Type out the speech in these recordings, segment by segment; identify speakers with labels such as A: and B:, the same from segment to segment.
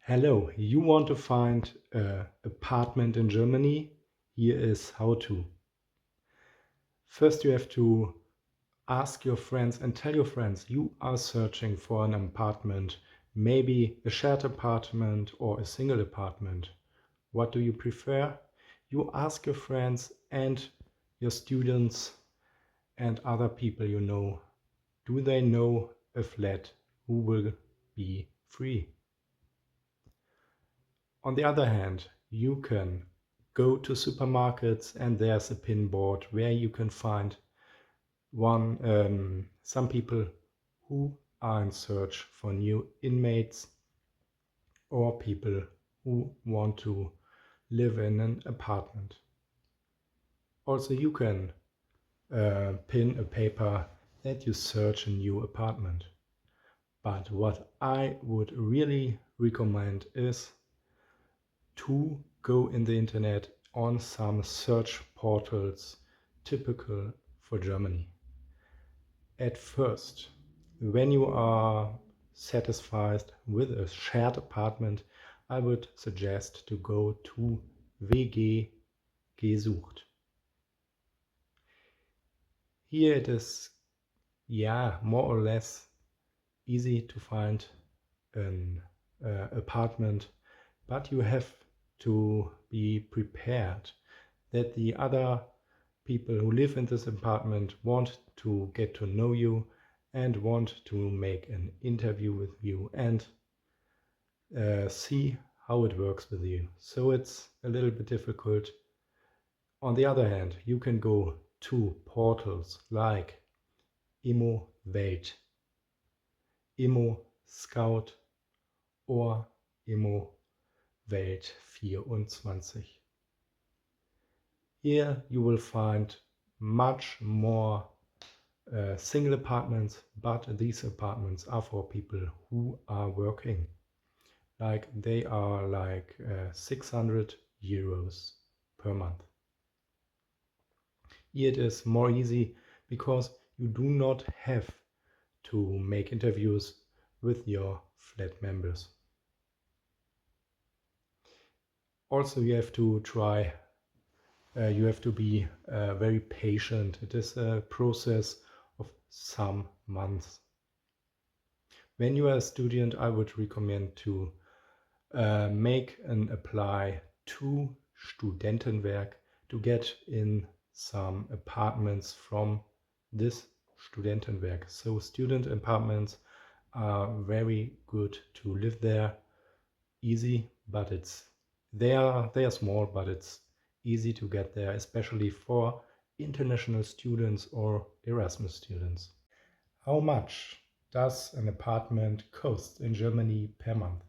A: Hello, you want to find an apartment in Germany? Here is how to. First, you have to ask your friends and tell your friends you are searching for an apartment, maybe a shared apartment or a single apartment. What do you prefer? You ask your friends and your students and other people you know. Do they know a flat who will be free? On the other hand, you can go to supermarkets and there's a pin board where you can find some people who are in search for new inmates or people who want to live in an apartment. Also, you can pin a paper that you search a new apartment. But what I would really recommend is to go in the internet on some search portals typical for Germany. At first, when you are satisfied with a shared apartment, I would suggest to go to WG gesucht. Here it is, more or less easy to find an apartment, but you have to be prepared that the other people who live in this apartment want to get to know you and want to make an interview with you and see how it works with you. So it's a little bit difficult. On the other hand, you can go to portals like Immo Welt, Immo Scout or Immo Welt 24. Here you will find much more single apartments, but these apartments are for people who are working. Like they are like 600 euros per month. Here it is more easy because you do not have to make interviews with your flat members. Also, you have to try, you have to be very patient. It is a process of some months. When you are a student, I would recommend to make an apply to Studentenwerk to get in some apartments from this Studentenwerk. So student apartments are very good to live there. Easy, but they are small, but it's easy to get there, especially for international students or Erasmus students. How much does an apartment cost in Germany per month?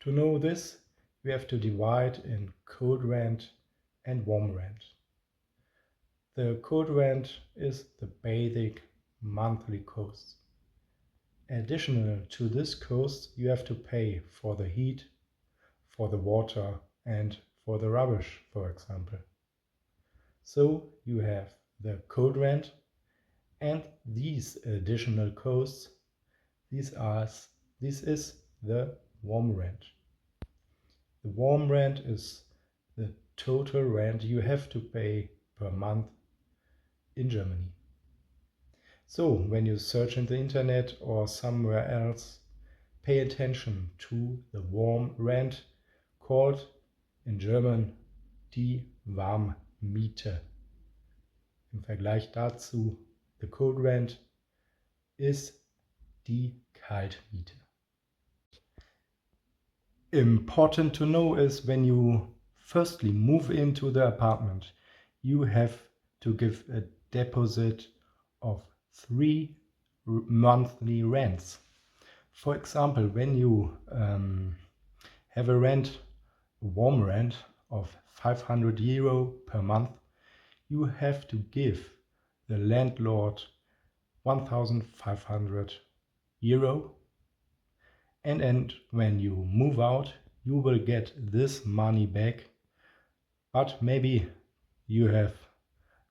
A: To know this, we have to divide in cold rent and warm rent. The cold rent is the basic monthly cost. Additional to this cost, you have to pay for the heat, for the water, and for the rubbish, for example. So you have the cold rent and these additional costs. This is the warm rent. The warm rent is the total rent you have to pay per month in Germany. So when you search in the internet or somewhere else, pay attention to the warm rent, called in German die Warmmiete. Im Vergleich dazu, the cold rent ist die Kaltmiete. Important to know is when you firstly move into the apartment, you have to give a deposit of 3 monthly rents. For example, when you have a warm rent of 500 euro per month, you have to give the landlord 1,500 euro. And when you move out, you will get this money back, but maybe you have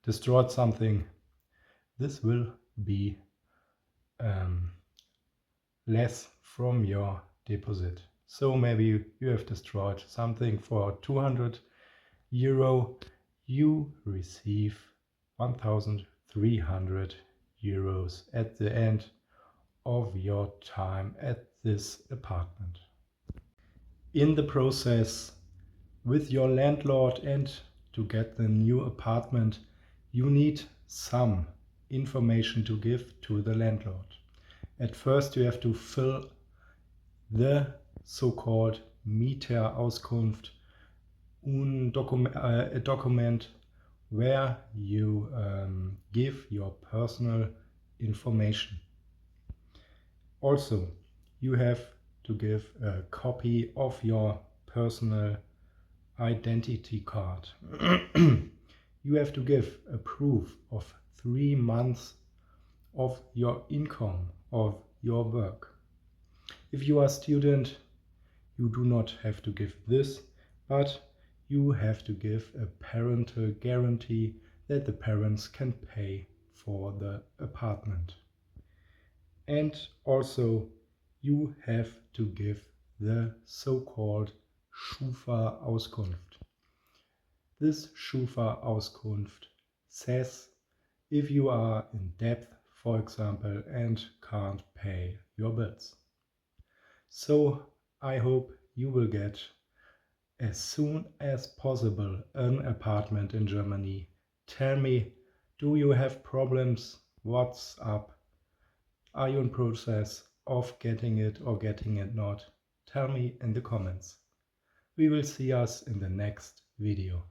A: destroyed something. This will be less from your deposit. So maybe you have destroyed something for 200 euro, you receive 1,300 euros at the end of your time at this apartment. In the process with your landlord and to get the new apartment, you need some information to give to the landlord. At first you have to fill the so-called Mieterauskunft, a document where you give your personal information. Also, you have to give a copy of your personal identity card. You have to give a proof of 3 months of your income, of your work. If you are a student, you do not have to give this, but you have to give a parental guarantee that the parents can pay for the apartment. And also you have to give the so-called Schufa-Auskunft. This Schufa-Auskunft says if you are in debt, for example, and can't pay your bills. So I hope you will get as soon as possible an apartment in Germany. Tell me, do you have problems? What's up? Are you in process of getting it or getting it not? Tell me in the comments. We will see us in the next video.